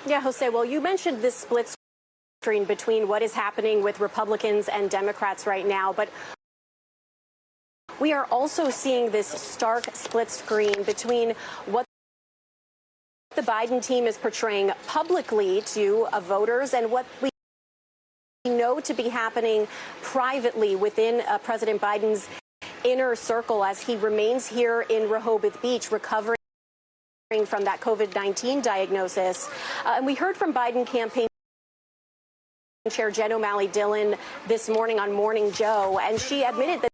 Yeah, Jose, well, you mentioned this split screen between what is happening with Republicans and Democrats right now, but we are also seeing this stark split screen between what the Biden team is portraying publicly to voters and what we know to be happening privately within President Biden's inner circle as he remains here in Rehoboth Beach recovering from that COVID-19 diagnosis. And we heard from Biden campaign Chair Jen O'Malley Dillon this morning on Morning Joe, and she admitted that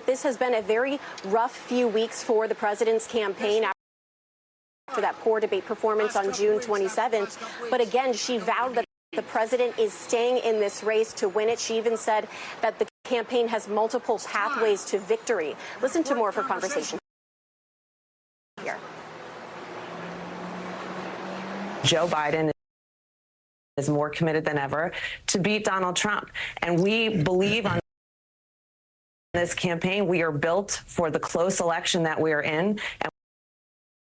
this has been a very rough few weeks for the president's campaign after that poor debate performance on June 27th. But again, she vowed that the president is staying in this race to win it. She even said that the campaign has multiple pathways to victory. Listen to more of her conversation here. Joe Biden is more committed than ever to beat Donald Trump. And we believe on this campaign, we are built for the close election that we are in. And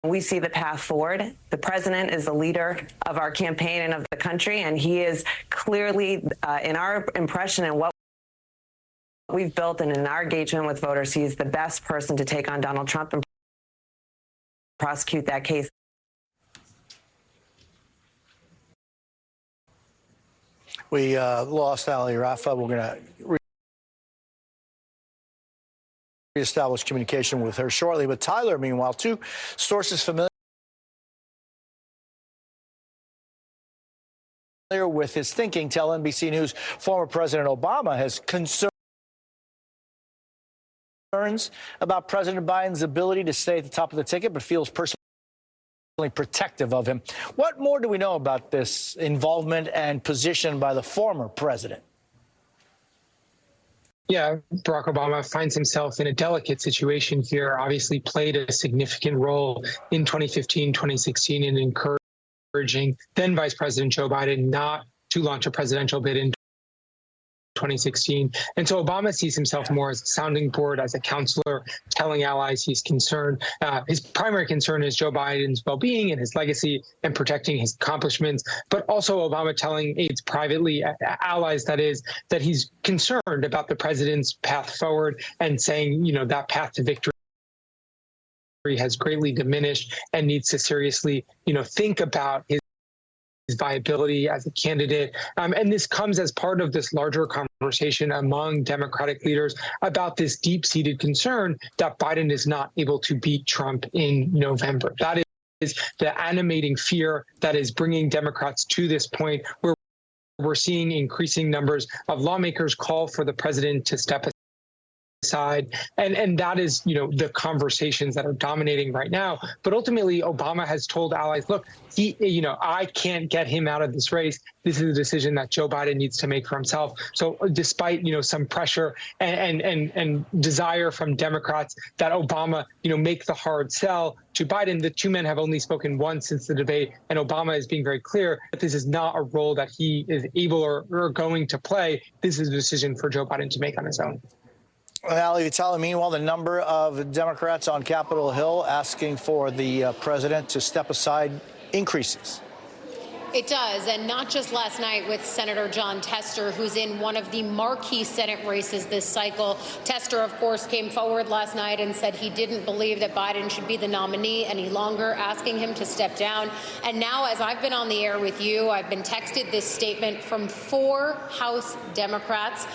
we see the path forward. The president is the leader of our campaign and of the country, and he is clearly, in our impression and what we've built and in our engagement with voters, he is the best person to take on Donald Trump and prosecute that case. We lost Ali Rafa. We're going to reestablish communication with her shortly. But Tyler, meanwhile, two sources familiar with his thinking tell NBC News former President Obama has concerns about President Biden's ability to stay at the top of the ticket, but feels personally protective of him. What more do we know about this involvement and position by the former president? Yeah, Barack Obama finds himself in a delicate situation here, obviously played a significant role in 2015, 2016 in encouraging then Vice President Joe Biden not to launch a presidential bid in 2016. And so Obama sees himself more as a sounding board, as a counselor, telling allies he's concerned. His primary concern is Joe Biden's well-being and his legacy and protecting his accomplishments, but also Obama telling aides privately, allies that is, that he's concerned about the president's path forward and saying, that path to victory has greatly diminished and needs to seriously, think about his viability as a candidate. And this comes as part of this larger conversation among Democratic leaders about this deep-seated concern that Biden is not able to beat Trump in November. That is the animating fear that is bringing Democrats to this point where we're seeing increasing numbers of lawmakers call for the president to step aside. And that is, the conversations that are dominating right now. But ultimately, Obama has told allies, look, I can't get him out of this race. This is a decision that Joe Biden needs to make for himself. So despite, some pressure and desire from Democrats that Obama, make the hard sell to Biden, the two men have only spoken once since the debate. And Obama is being very clear that this is not a role that he is able or going to play. This is a decision for Joe Biden to make on his own. Ali Vitale, meanwhile, the number of Democrats on Capitol Hill asking for the president to step aside increases. It does, and not just last night with Senator John Tester, who's in one of the marquee Senate races this cycle. Tester, of course, came forward last night and said he didn't believe that Biden should be the nominee any longer, asking him to step down. And now, as I've been on the air with you, I've been texted this statement from 4 House Democrats.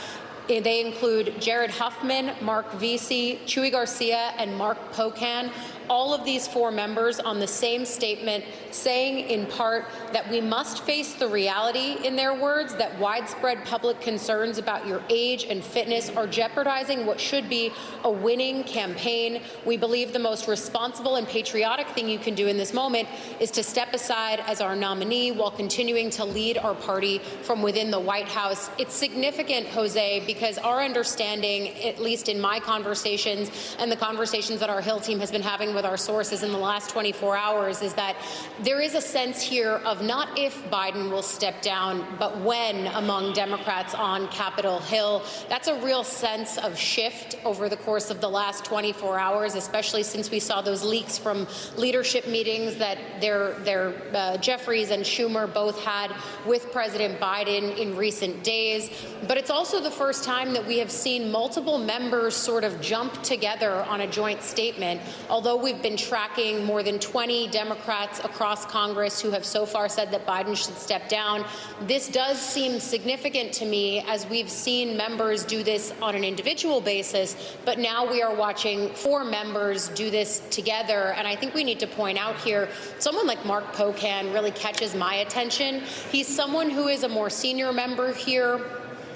They include Jared Huffman, Mark Vesey, Chuy Garcia, and Mark Pocan. All of these 4 members on the same statement saying in part that we must face the reality, in their words, that widespread public concerns about your age and fitness are jeopardizing what should be a winning campaign. We believe the most responsible and patriotic thing you can do in this moment is to step aside as our nominee while continuing to lead our party from within the White House. It's significant, Jose, because our understanding, at least in my conversations and the conversations that our Hill team has been having with our sources in the last 24 hours is that there is a sense here of not if Biden will step down, but when among Democrats on Capitol Hill. That's a real sense of shift over the course of the last 24 hours, especially since we saw those leaks from leadership meetings that Jeffries and Schumer both had with President Biden in recent days. But it's also the first time that we have seen multiple members sort of jump together on a joint statement. Although we've been tracking more than 20 Democrats across Congress who have so far said that Biden should step down, this does seem significant to me, as we've seen members do this on an individual basis, but now we are watching 4 members do this together. And I think we need to point out here, someone like Mark Pocan really catches my attention. He's someone who is a more senior member here.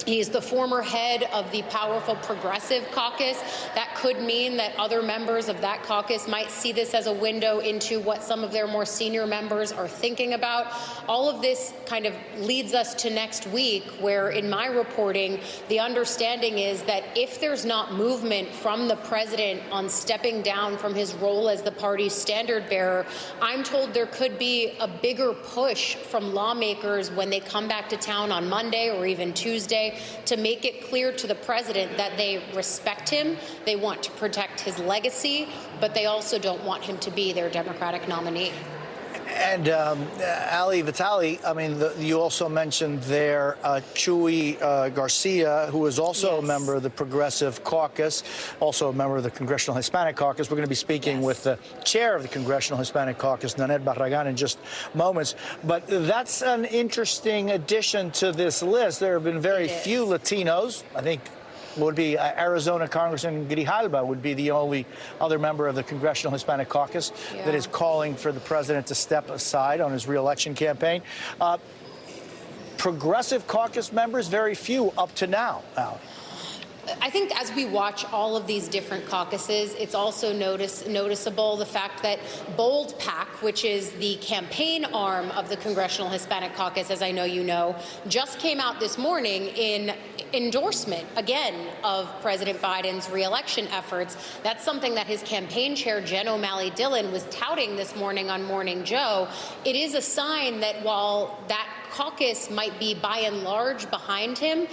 He's the former head of the powerful Progressive Caucus. That could mean that other members of that caucus might see this as a window into what some of their more senior members are thinking about. All of this kind of leads us to next week, where in my reporting, the understanding is that if there's not movement from the president on stepping down from his role as the party's standard bearer, I'm told there could be a bigger push from lawmakers when they come back to town on Monday or even Tuesday to make it clear to the president that they respect him, they want to protect his legacy, but they also don't want him to be their Democratic nominee. And Ali Vitali, I mean, you also mentioned there Chuy Garcia, who is also a member of the Progressive Caucus, also a member of the Congressional Hispanic Caucus. We're going to be speaking with the chair of the Congressional Hispanic Caucus, Nanette Barragan, in just moments. But that's an interesting addition to this list. There have been very few Latinos. I think would be Arizona Congressman Grijalva would be the only other member of the Congressional Hispanic Caucus that is calling for the president to step aside on his reelection campaign. Progressive Caucus members, very few up to now, Ali. I think as we watch all of these different caucuses, it's also noticeable the fact that Bold PAC, which is the campaign arm of the Congressional Hispanic Caucus, as I know you know, just came out this morning in endorsement, again, of President Biden's reelection efforts. That's something that his campaign chair, Jen O'Malley Dillon, was touting this morning on Morning Joe. It is a sign that while that caucus might be by and large behind him,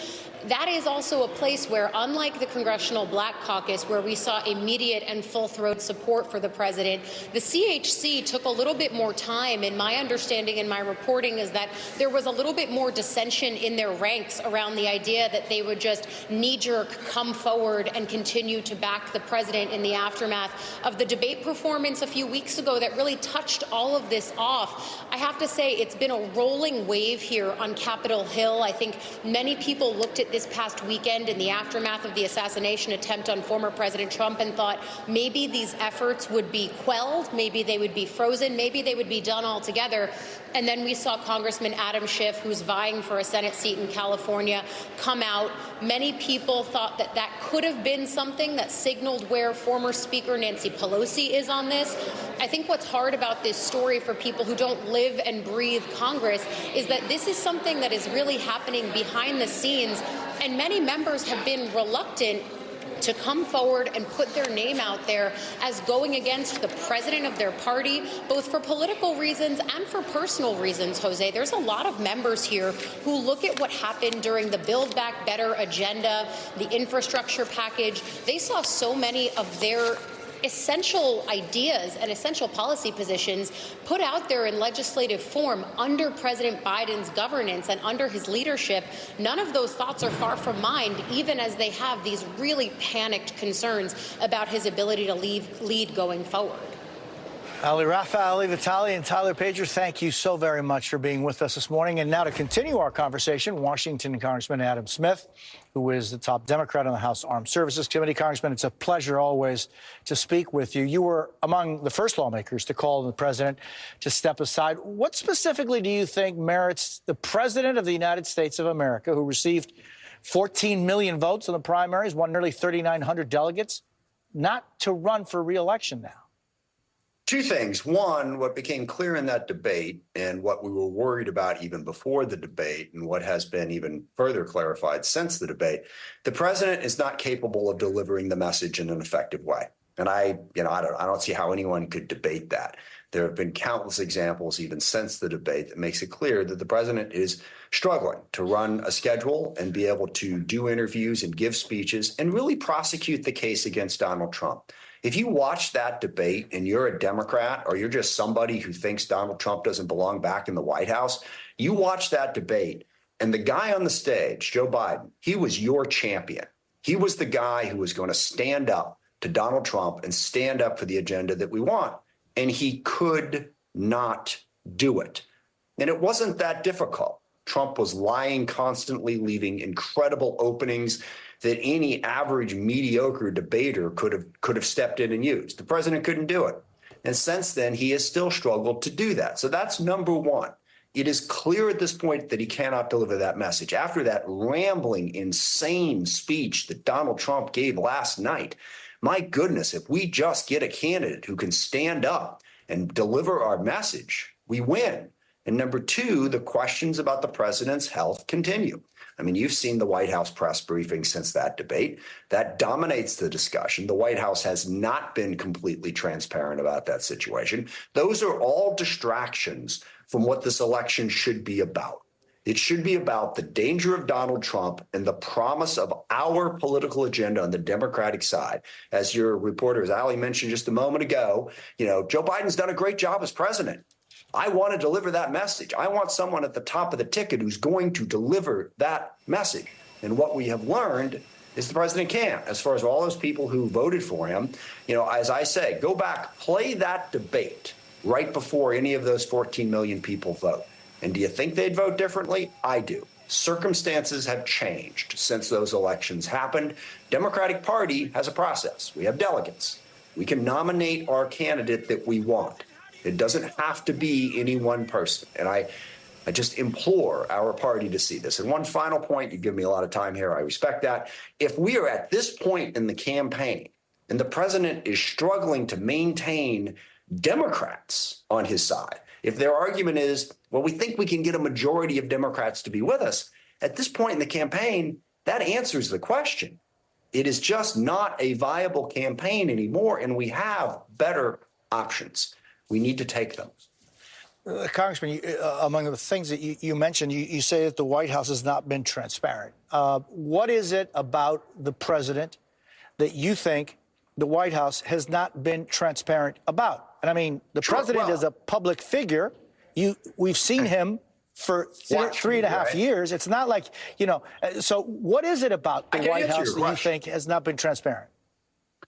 that is also a place where, unlike the Congressional Black Caucus, where we saw immediate and full-throat support for the president, the CHC took a little bit more time. And my understanding and my reporting is that there was a little bit more dissension in their ranks around the idea that they would just knee-jerk come forward and continue to back the president in the aftermath of the debate performance a few weeks ago that really touched all of this off. I have to say, it's been a rolling wave here on Capitol Hill. I think many people looked at this past weekend in the aftermath of the assassination attempt on former President Trump and thought maybe these efforts would be quelled, maybe they would be frozen, maybe they would be done altogether. And then we saw Congressman Adam Schiff, who's vying for a Senate seat in California, come out. Many people thought that that could have been something that signaled where former Speaker Nancy Pelosi is on this. I think what's hard about this story for people who don't live and breathe Congress is that this is something that is really happening behind the scenes, and many members have been reluctant to come forward and put their name out there as going against the president of their party, both for political reasons and for personal reasons, Jose. There's a lot of members here who look at what happened during the Build Back Better agenda, the infrastructure package. They saw so many of their essential ideas and essential policy positions put out there in legislative form under President Biden's governance and under his leadership. None of those thoughts are far from mind, even as they have these really panicked concerns about his ability to lead going forward. Ali Rafa, Ali Vitali, and Tyler Pager, thank you so very much for being with us this morning. And now to continue our conversation, Washington Congressman Adam Smith, who is the top Democrat on the House Armed Services Committee. Congressman, it's a pleasure always to speak with you. You were among the first lawmakers to call on the president to step aside. What specifically do you think merits the president of the United States of America, who received 14 million votes in the primaries, won nearly 3,900 delegates, not to run for re-election now? Two things. One, what became clear in that debate and what we were worried about even before the debate and what has been even further clarified since the debate, the president is not capable of delivering the message in an effective way. And I don't see how anyone could debate that. There have been countless examples even since the debate that makes it clear that the president is struggling to run a schedule and be able to do interviews and give speeches and really prosecute the case against Donald Trump. If you watch that debate and you're a Democrat or you're just somebody who thinks Donald Trump doesn't belong back in the White House, you watch that debate and the guy on the stage, Joe Biden, he was your champion. He was the guy who was going to stand up to Donald Trump and stand up for the agenda that we want. And he could not do it. And it wasn't that difficult. Trump was lying constantly, leaving incredible openings that any average mediocre debater could have stepped in and used. The president couldn't do it. And since then, he has still struggled to do that. So that's number one. It is clear at this point that he cannot deliver that message. After that rambling, insane speech that Donald Trump gave last night, my goodness, if we just get a candidate who can stand up and deliver our message, we win. And number two, the questions about the president's health continue. I mean, you've seen the White House press briefing since that debate. That dominates the discussion. The White House has not been completely transparent about that situation. Those are all distractions from what this election should be about. It should be about the danger of Donald Trump and the promise of our political agenda on the Democratic side. As your reporter, as Ali mentioned just a moment ago, Joe Biden's done a great job as president. I want to deliver that message. I want someone at the top of the ticket who's going to deliver that message. And what we have learned is the president can't. As far as all those people who voted for him, as I say, go back, play that debate right before any of those 14 million people vote. And do you think they'd vote differently? I do. Circumstances have changed since those elections happened. Democratic Party has a process. We have delegates. We can nominate our candidate that we want. It doesn't have to be any one person. And I just implore our party to see this. And one final point, you give me a lot of time here. I respect that. If we are at this point in the campaign and the president is struggling to maintain Democrats on his side, if their argument is, well, we think we can get a majority of Democrats to be with us, at this point in the campaign, that answers the question. It is just not a viable campaign anymore, and we have better options. We need to take them. Congressman, among the things that you mentioned, you say that the White House has not been transparent. What is it about the president that you think the White House has not been transparent about? And I mean, the president is a public figure. We've seen him for 3.5 years. It's not like, so what is it about the White House that you think has not been transparent?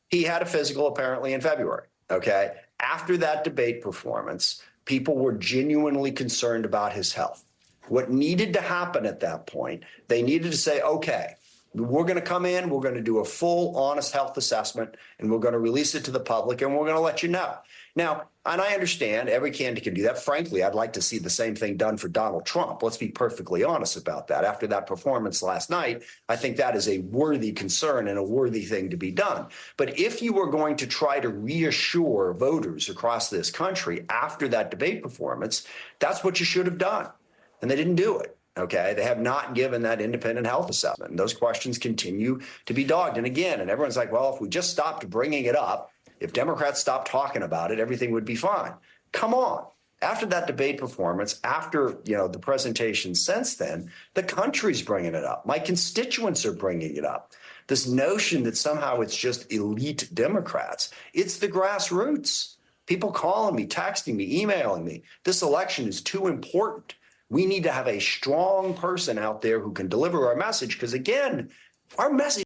He had a physical apparently in February, okay? After that debate performance, people were genuinely concerned about his health. What needed to happen at that point, they needed to say, okay, we're going to come in, we're going to do a full, honest health assessment, and we're going to release it to the public, and we're going to let you know. Now, and I understand every candidate can do that. Frankly, I'd like to see the same thing done for Donald Trump. Let's be perfectly honest about that. After that performance last night, I think that is a worthy concern and a worthy thing to be done. But if you were going to try to reassure voters across this country after that debate performance, that's what you should have done. And they didn't do it. Okay, they have not given that independent health assessment. And those questions continue to be dogged. And again, and everyone's like, well, if we just stopped bringing it up, if Democrats stopped talking about it, everything would be fine. Come on. After that debate performance, after, the presentation since then, the country's bringing it up. My constituents are bringing it up. This notion that somehow it's just elite Democrats, it's the grassroots. People calling me, texting me, emailing me. This election is too important. We need to have a strong person out there who can deliver our message because, again, our message